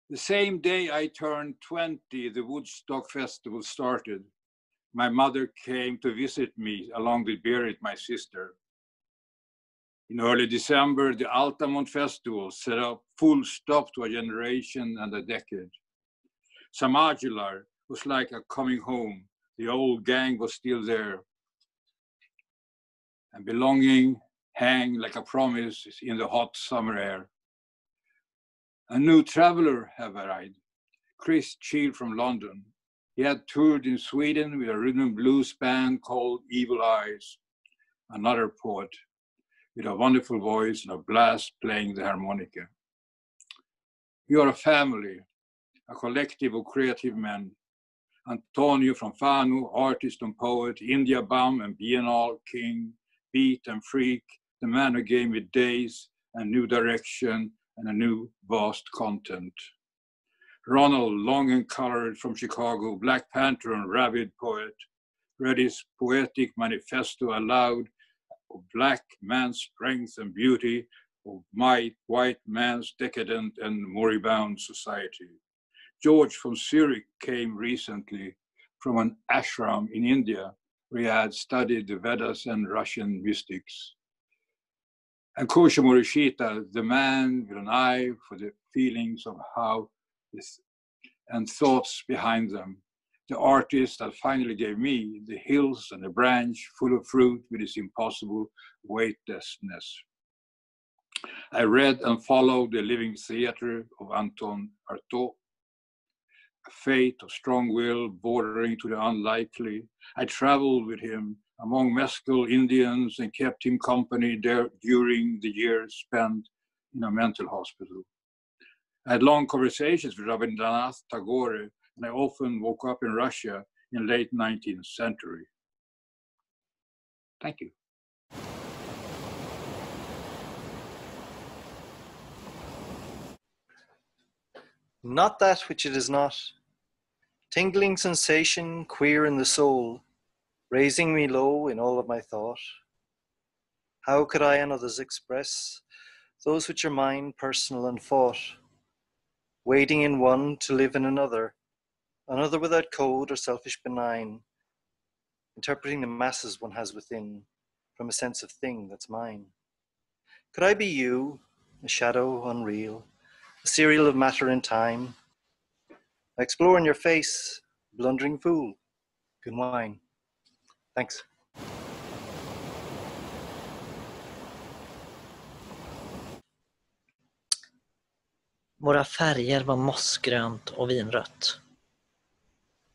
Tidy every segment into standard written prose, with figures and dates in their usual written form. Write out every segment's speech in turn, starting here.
The same day I turned 20, the Woodstock Festival started. My mother came to visit me along with Berit, my sister. In early December, the Altamont Festival set up full stop to a generation and a decade. Samajular was like a coming home. The old gang was still there. And belonging hang like a promise in the hot summer air. A new traveler have arrived, Chris Cheel from London. He had toured in Sweden with a rhythm and blues band called Evil Eyes, another poet with a wonderful voice and a blast playing the harmonica. We are a family, a collective of creative men. Antonio from Fano, artist and poet, India Bam and Biennale King, beat and freak, the man who gave me days and new direction and a new vast content. Ronald, long and colored from Chicago, Black Panther and rabid poet, read his poetic manifesto aloud of black man's strength and beauty, of my white man's decadent and moribund society. George from Zurich came recently from an ashram in India, where he had studied the Vedas and Russian mystics. And Kosha Morishita, the man with an eye for the feelings of how this and thoughts behind them. The artist that finally gave me the hills and the branch full of fruit with its impossible weightlessness. I read and followed the living theater of Anton Artaud, a fate of strong will bordering to the unlikely. I traveled with him among Mescal Indians and kept him company there during the years spent in a mental hospital. I had long conversations with Rabindranath Tagore, and I often woke up in Russia in late 19th century. Thank you. Not that which it is not. Tingling sensation, queer in the soul, raising me low in all of my thought. How could I and others express those which are mine, personal and fought? Waiting in one to live in another without code or selfish benign, interpreting the masses one has within from a sense of thing that's mine. Could I be you, a shadow unreal, a serial of matter and time? I explore in your face, blundering fool, good wine. Thanks. Våra färger var mossgrönt och vinrött.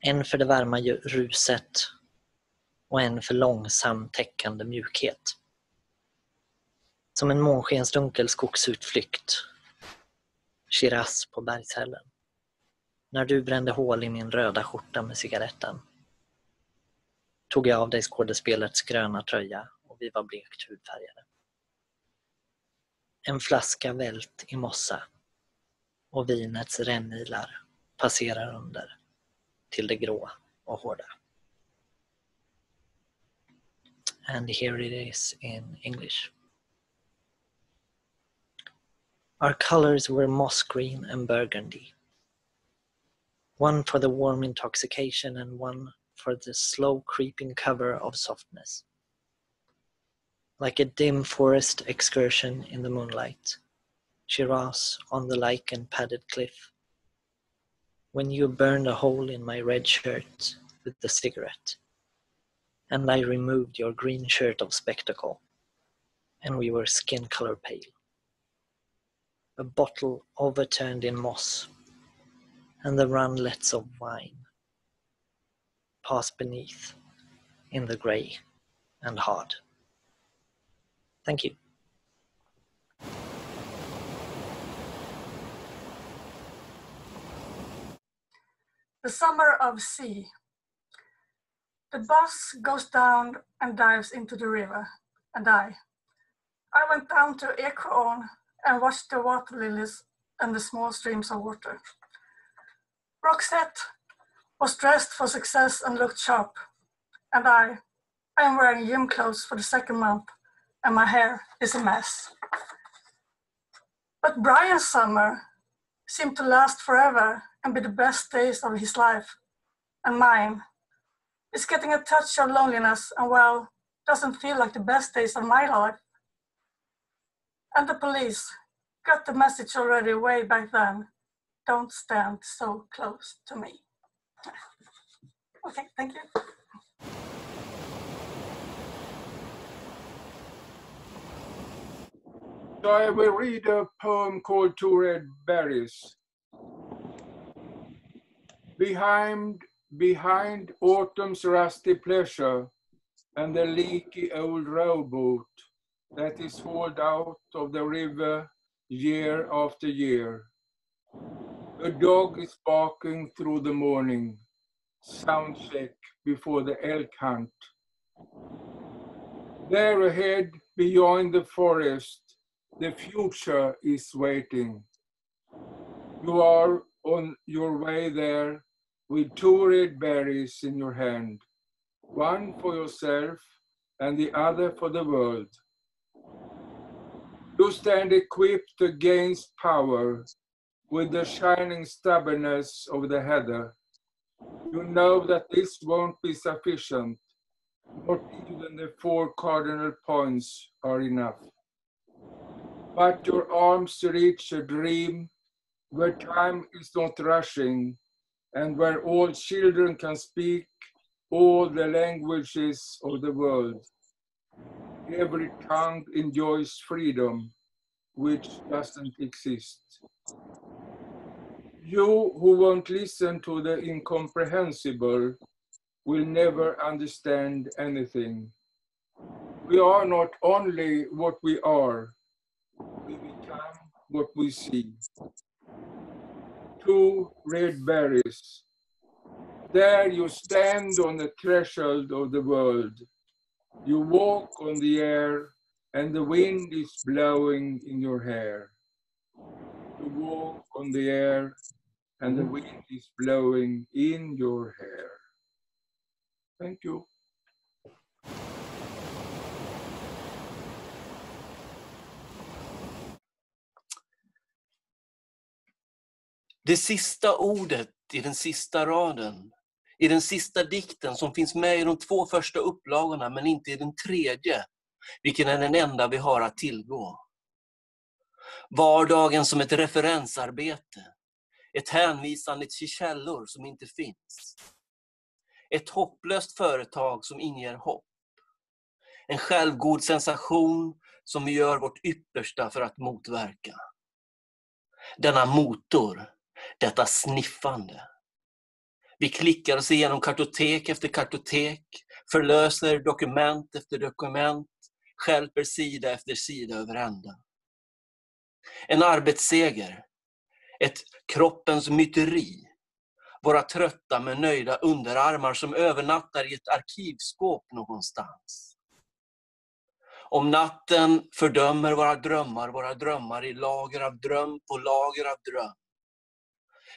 En för det varma ruset och en för långsam täckande mjukhet. Som en månskensdunkel skogsutflykt. Shiraz på bergshällen. När du brände hål i min röda skjorta med cigaretten. Tog jag av dig skådespelets gröna tröja och vi var blekt hudfärgade. En flaska vält i mossa och vinets rännilar passerar under till det grå och hårda. And here it is in English. Our colors were moss green and burgundy. One for the warm intoxication and one for the slow creeping cover of softness. Like a dim forest excursion in the moonlight, Shiraz on the lichen-padded cliff. When you burned a hole in my red shirt with the cigarette, and I removed your green shirt of spectacle, and we were skin color pale. A bottle overturned in moss, and the runlets of wine pass beneath in the grey and hard. Thank you. The Summer of Sea. The bus goes down and dives into the river, and I went down to Ekån and watched the water lilies and the small streams of water. Roxette was dressed for success and looked sharp, and I am wearing gym clothes for the second month, and my hair is a mess. But Brian's summer seem to last forever and be the best days of his life and mine. It's getting a touch of loneliness and, well, doesn't feel like the best days of my life. And the police got the message already way back then. Don't stand so close to me. Okay, thank you. So I will read a poem called Two Red Berries. Behind autumn's rusty pleasure and the leaky old rowboat that is hauled out of the river year after year. A dog is barking through the morning, sound check before the elk hunt. There ahead, beyond the forest, the future is waiting. You are on your way there with two red berries in your hand, one for yourself and the other for the world. You stand equipped against power with the shining stubbornness of the heather. You know that this won't be sufficient. Not even the 4 cardinal points are enough. But your arms reach a dream where time is not rushing and where all children can speak all the languages of the world. Every tongue enjoys freedom, which doesn't exist. You who won't listen to the incomprehensible will never understand anything. We are not only what we are, we become what we see. Two red berries. There you stand on the threshold of the world. You walk on the air and the wind is blowing in your hair. You walk on the air and the wind is blowing in your hair. Thank you. Det sista ordet i den sista raden, i den sista dikten som finns med i de 2 första upplagorna men inte i den tredje, vilken är den enda vi har att tillgå. Vardagen som ett referensarbete, ett hänvisande till källor som inte finns. Ett hopplöst företag som inger hopp. En självgod sensation som vi gör vårt yppersta för att motverka. Denna motor, detta sniffande. Vi klickar oss igenom kartotek efter kartotek, förlöser dokument efter dokument, stjälper sida efter sida över ända. En arbetsseger, ett kroppens myteri, våra trötta men nöjda underarmar som övernattar i ett arkivskåp någonstans. Om natten fördömer våra drömmar i lager av dröm på lager av dröm.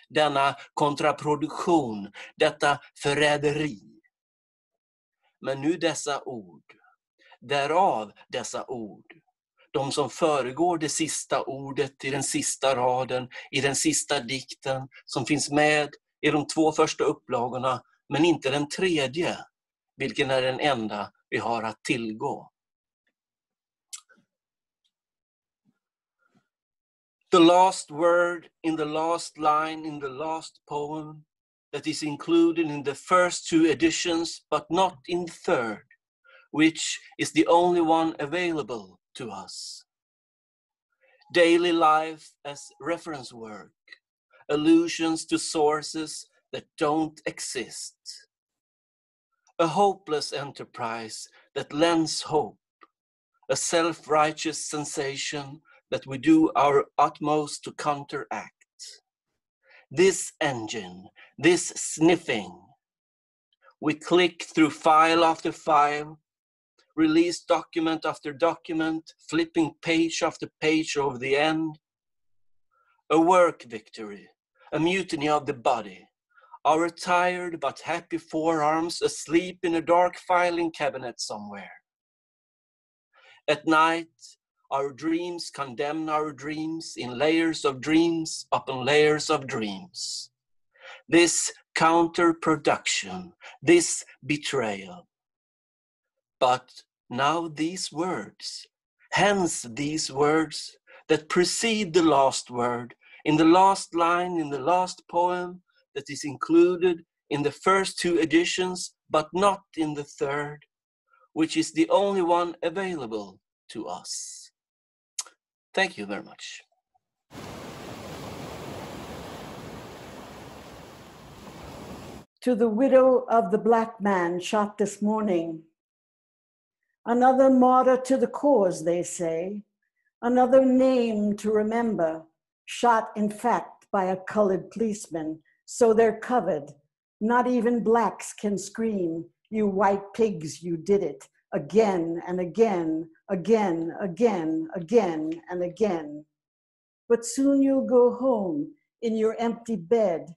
Denna kontraproduktion, detta förräderi. Men nu dessa ord, därav dessa ord. De som föregår det sista ordet i den sista raden, i den sista dikten som finns med i de 2 första upplagorna, men inte den tredje, vilken är den enda vi har att tillgå. The last word in the last line in the last poem that is included in the first 2 editions, but not in the third, which is the only one available to us. Daily life as reference work, allusions to sources that don't exist. A hopeless enterprise that lends hope, a self-righteous sensation that we do our utmost to counteract. This engine, this sniffing, we click through file after file, release document after document, flipping page after page over the end. A work victory, a mutiny of the body, our tired but happy forearms asleep in a dark filing cabinet somewhere. At night, Our dreams condemn our dreams in layers of dreams upon layers of dreams. This counterproduction, this betrayal. But now these words, hence these words that precede the last word, in the last line, in the last poem that is included in the first 2 editions, but not in the third, which is the only one available to us. Thank you very much. To the widow of the black man shot this morning. Another martyr to the cause, they say. Another name to remember, shot in fact by a colored policeman. So they're covered. Not even blacks can scream, "You white pigs, you did it," again and again, again, again, again, and again. But soon you'll go home in your empty bed,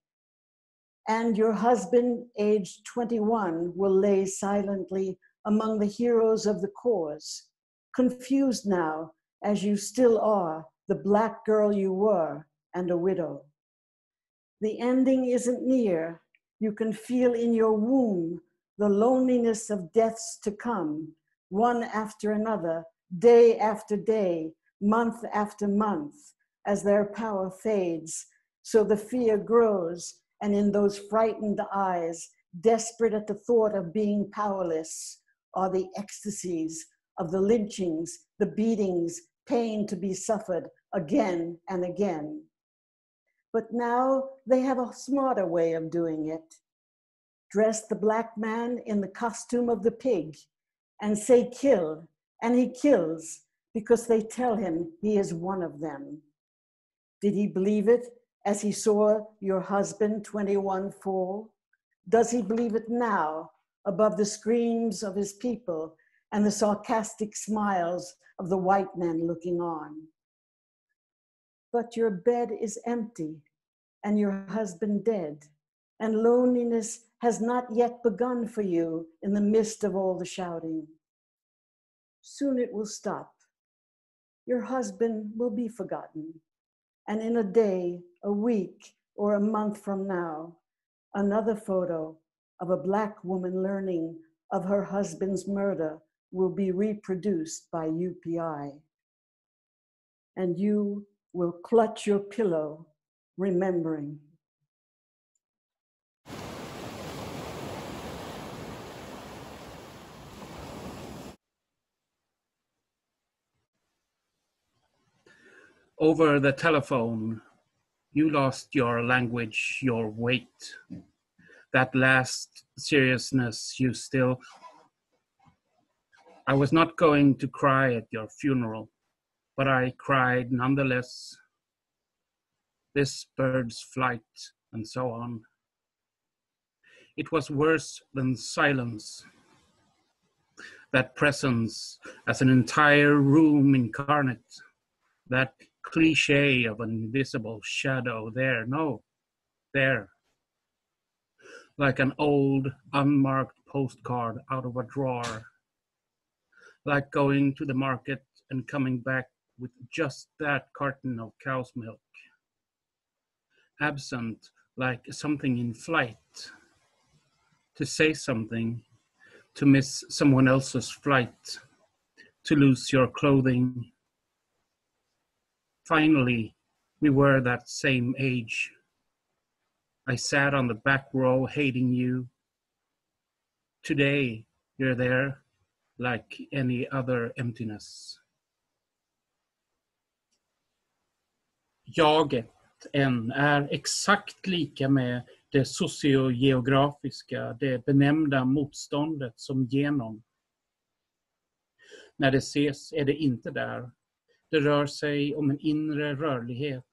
and your husband, aged 21, will lay silently among the heroes of the cause, confused now, as you still are, the black girl you were, and a widow. The ending isn't near. You can feel in your womb the loneliness of deaths to come, one after another, day after day, month after month, as their power fades. So the fear grows, and in those frightened eyes, desperate at the thought of being powerless, are the ecstasies of the lynchings, the beatings, pain to be suffered again and again. But now they have a smarter way of doing it. Dress the black man in the costume of the pig and say kill, and he kills because they tell him he is one of them. Did he believe it as he saw your husband, 21, fall? Does he believe it now above the screams of his people and the sarcastic smiles of the white men looking on? But your bed is empty and your husband dead, and loneliness has not yet begun for you in the midst of all the shouting. Soon it will stop. Your husband will be forgotten, and in a day, a week, or a month from now, another photo of a black woman learning of her husband's murder will be reproduced by UPI. And you will clutch your pillow, remembering. Over the telephone, you lost your language, your weight, that last seriousness you still. I was not going to cry at your funeral, but I cried nonetheless. This bird's flight, and so on. It was worse than silence. That presence as an entire room incarnate, that cliche of an invisible shadow there, no, there. Like an old unmarked postcard out of a drawer. Like going to the market and coming back with just that carton of cow's milk. Absent like something in flight. To say something, to miss someone else's flight, to lose your clothing. Finally, we were that same age. I sat on the back row hating you. Today, you're there like any other emptiness. Jaget en är exakt lika med det sociogeografiska, det benämnda motståndet som genom. När det ses är det inte där. Det rör sig om en inre rörlighet.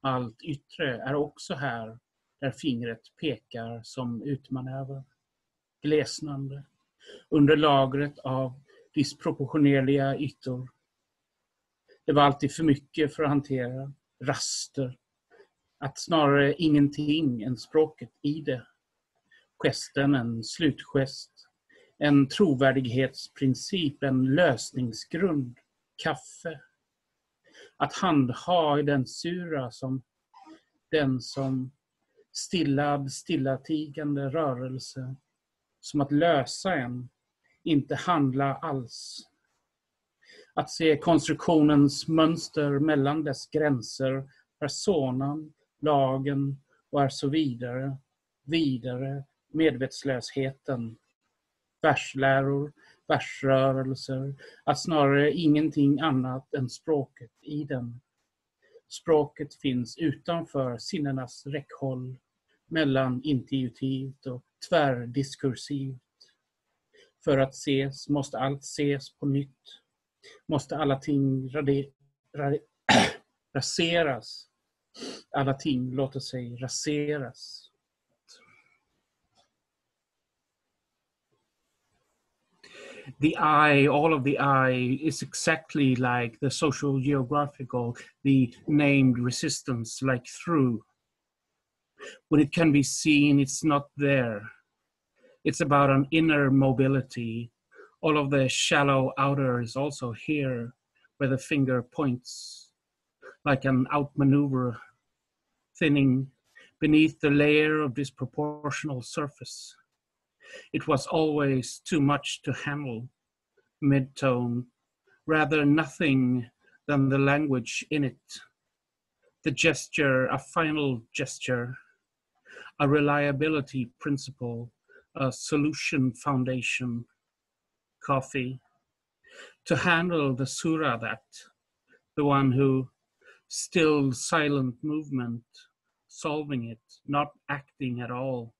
Allt yttre är också här, där fingret pekar som utmanöver. Glesnande, under lagret av disproportionerliga ytor. Det var alltid för mycket för att hantera. Raster. Att snarare ingenting än språket i det. Gesten en slutgest. En trovärdighetsprincip, en lösningsgrund. kaffe. Att handha i den sura som den som stillatigande rörelse. Som att lösa en, inte handla alls. Att se konstruktionens mönster mellan dess gränser, personan, lagen och är så vidare, medvetslösheten. Versläror, versrörelser, att snarare ingenting annat än språket i den. Språket finns utanför sinnenas räckhåll, mellan intuitivt och tvärdiskursivt. För att ses måste allt ses på nytt. Måste alla ting raseras. Alla ting låter sig raseras. The I, all of the I, is exactly like the social geographical, the named resistance, like through. When it can be seen, it's not there. It's about an inner mobility. All of the shallow outer is also here, where the finger points, like an outmaneuver, thinning beneath the layer of disproportional surface. It was always too much to handle, mid-tone, rather nothing than the language in it. The gesture, a final gesture, a reliability principle, a solution foundation, coffee. To handle the surah that, the one who still silent movement, solving it, not acting at all.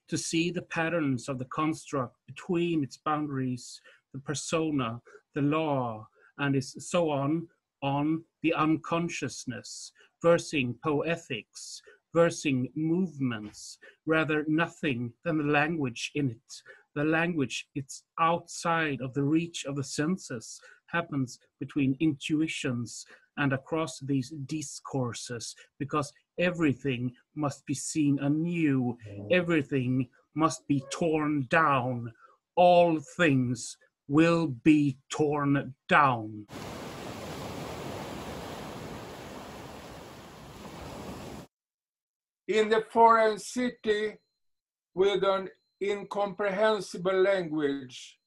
To see the patterns of the construct between its boundaries, the persona, the law, and so on the unconsciousness, versing poetics, versing movements, rather nothing than the language in it. The language, it's outside of the reach of the senses, happens between intuitions and across these discourses, because everything must be seen anew, everything must be torn down, all things will be torn down. In the foreign city with an incomprehensible language,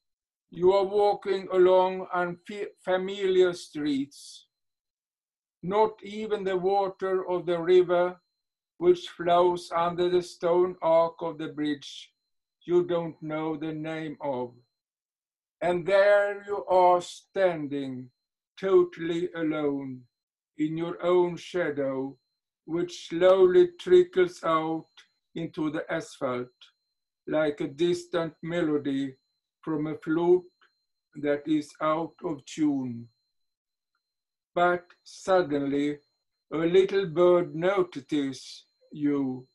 you are walking along unfamiliar streets. Not even the water of the river which flows under the stone arch of the bridge you don't know the name of. And there you are standing, totally alone, in your own shadow, which slowly trickles out into the asphalt, like a distant melody from a flute that is out of tune. But suddenly, a little bird notices you,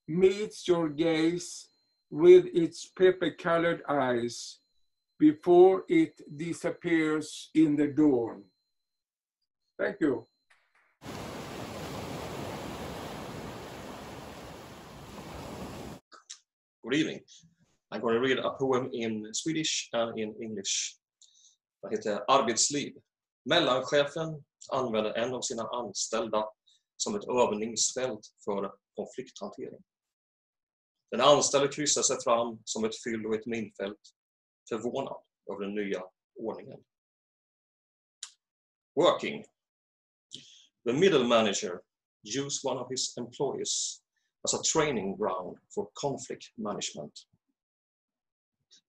meets your gaze with its pepper-colored eyes before it disappears in the dawn. Thank you. Good evening. I'm going to read a poem in Swedish and in English. Det heter Arbetsliv. Mellanchefen använder en av sina anställda som ett övningsfält för konflikthantering. Den anställde kryssar sig fram som ett fyll och ett minfält, förvånad över den nya ordningen. Working. The middle manager used one of his employees as a training ground for conflict management.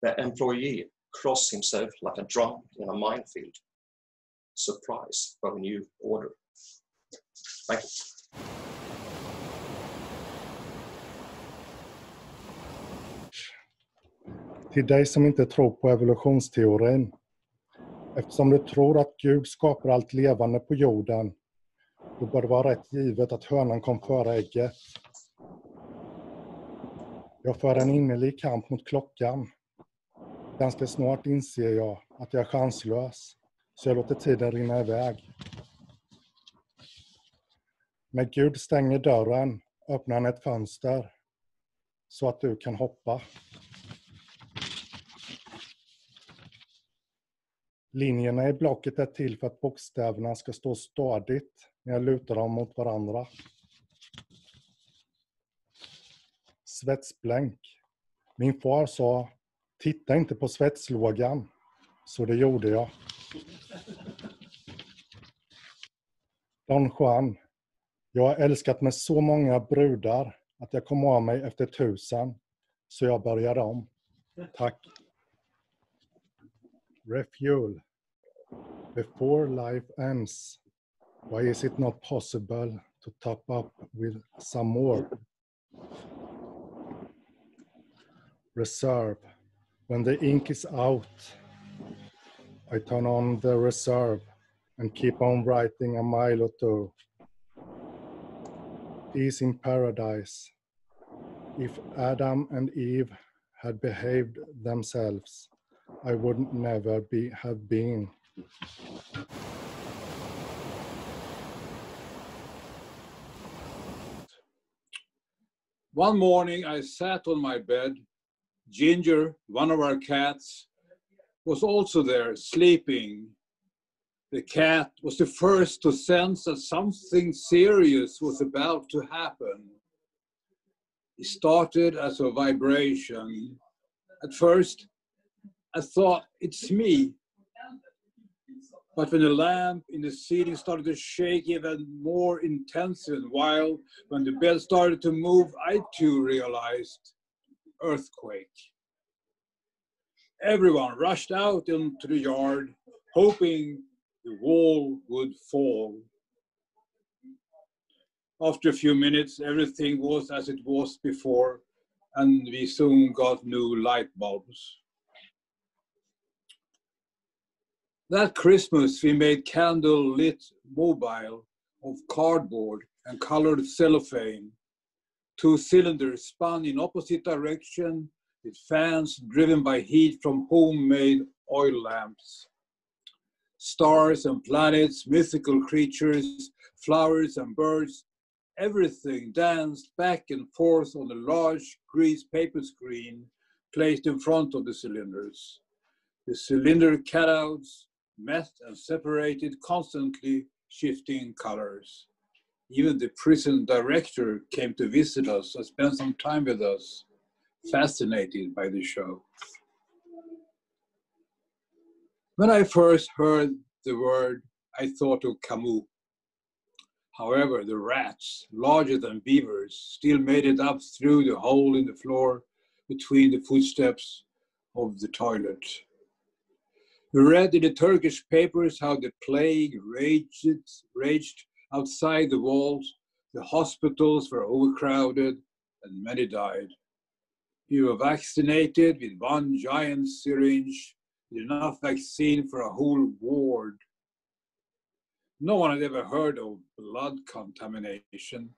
The employee crossed himself like a drunk in a minefield, surprised by the new order. Thank you. Till dig som inte tror på evolutionsteorin. Eftersom du tror att Gud skapar allt levande på jorden, då bör det vara rätt givet att hönan kom före ägget. Jag för en innerlig kamp mot klockan. Ganska snart inser jag att jag är chanslös, så jag låter tiden rinna iväg. När Gud stänger dörren öppnar han ett fönster så att du kan hoppa. Linjerna i blocket är till för att bokstäverna ska stå stadigt när jag lutar dem mot varandra. Svetsblänk. Min far sa, titta inte på svetslågan. Så det gjorde jag. Don Juan. Jag har älskat med så många brudar att jag kom av mig efter 1000. Så jag började om. Tack. Refuel. Before life ends, why is it not possible to top up with some more? Reserve. When the ink is out, I turn on the reserve and keep on writing a mile or two. Peace in paradise. If Adam and Eve had behaved themselves, I would never have been. One morning I sat on my bed. Ginger, one of our cats, was also there sleeping. The cat was the first to sense that something serious was about to happen. It started as a vibration. At first, I thought, it's me. But when the lamp in the ceiling started to shake even more intense and wild, when the bed started to move, I too realized earthquake. Everyone rushed out into the yard, hoping the wall would fall. After a few minutes, everything was as it was before, and we soon got new light bulbs. That Christmas, we made candle-lit mobile of cardboard and colored cellophane. 2 cylinders spun in opposite direction with fans driven by heat from homemade oil lamps. Stars and planets, mythical creatures, flowers and birds, everything danced back and forth on a large grease paper screen placed in front of the cylinders. The cylinder cutouts met and separated, constantly shifting colors. Even the prison director came to visit us and spend some time with us, fascinated by the show. When I first heard the word, I thought of Camus. However, the rats, larger than beavers, still made it up through the hole in the floor between the footsteps of the toilet. We read in the Turkish papers how the plague raged outside the walls, the hospitals were overcrowded, and many died. We were vaccinated with one giant syringe, with enough vaccine for a whole ward. No one had ever heard of blood contamination.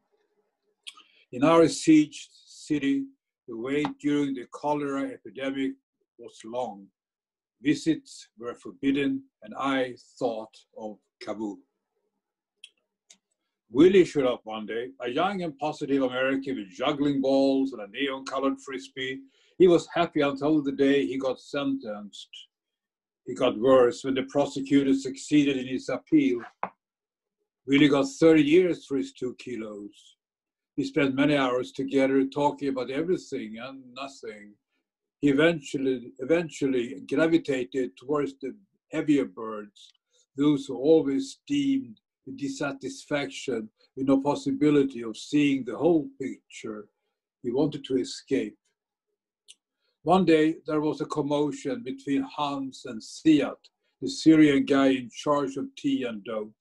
In our sieged city, the wait during the cholera epidemic was long. Visits were forbidden, and I thought of Camus. Willie showed up one day, a young and positive American with juggling balls and a neon-colored frisbee. He was happy until the day he got sentenced. It got worse when the prosecutor succeeded in his appeal. Willie got 30 years for his 2 kilos. We spent many hours together talking about everything and nothing. He eventually gravitated towards the heavier birds, those who always steamed with dissatisfaction, with no possibility of seeing the whole picture. He wanted to escape. One day, there was a commotion between Hans and Siad, the Syrian guy in charge of tea and dope.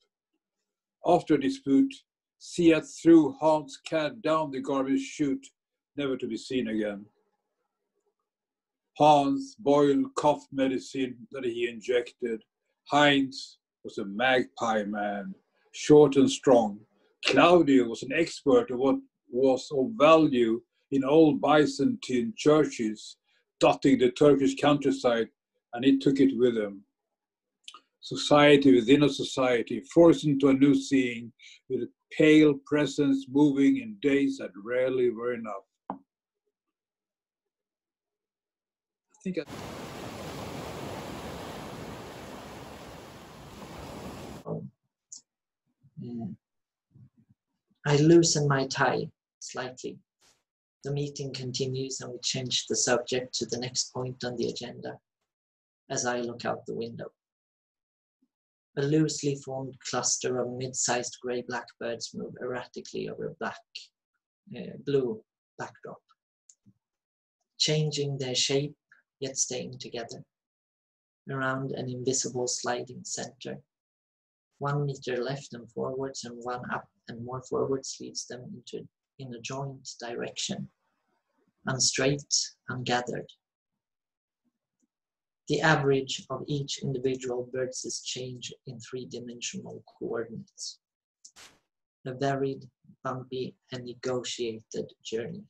After a dispute, Siad threw Hans' cat down the garbage chute, never to be seen again. Hans boiled cough medicine that he injected. Heinz was a magpie man, short and strong. Claudio was an expert of what was of value in old Byzantine churches, dotting the Turkish countryside, and he took it with him. Society within a society, forced into a new seeing, with a pale presence moving in days that rarely were enough. I loosen my tie slightly. The meeting continues and we change the subject to the next point on the agenda as I look out the window. A loosely formed cluster of mid-sized grey blackbirds move erratically over a blue backdrop, changing their shape yet staying together around an invisible sliding center. 1 meter left and forwards and 1 up and more forwards leads them in a joint direction, unstraight, ungathered. The average of each individual bird's change in 3-dimensional coordinates. A varied, bumpy, and negotiated journey.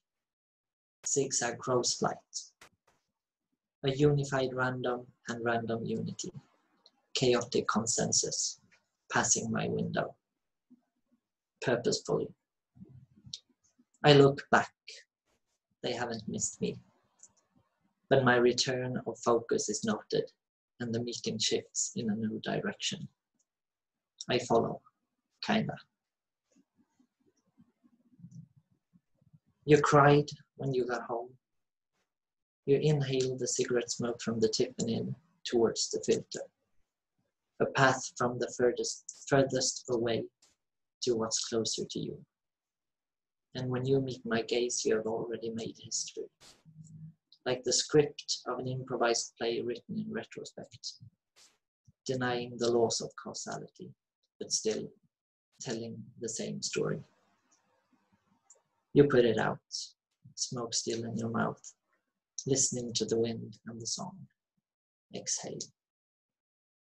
Zigzag crow's flight. A unified random and random unity. Chaotic consensus. Passing my window. Purposefully. I look back. They haven't missed me. But my return of focus is noted, and the meeting shifts in a new direction. I follow, kinda. You cried when you got home. You inhaled the cigarette smoke from the tip and in towards the filter. A path from the furthest away to what's closer to you. And when you meet my gaze, you have already made history. Like the script of an improvised play written in retrospect, denying the laws of causality, but still telling the same story. You put it out, smoke still in your mouth, listening to the wind and the song. Exhale.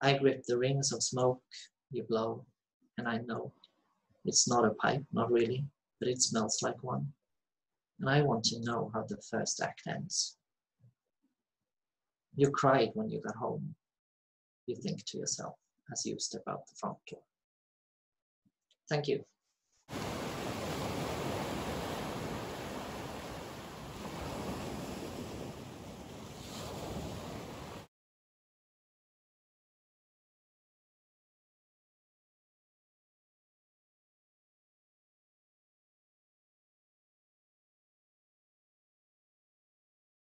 I grip the rings of smoke, you blow, and I know it's not a pipe, not really, but it smells like one. And I want to know how the first act ends. You cried when you got home, you think to yourself as you step out the front door. Thank you.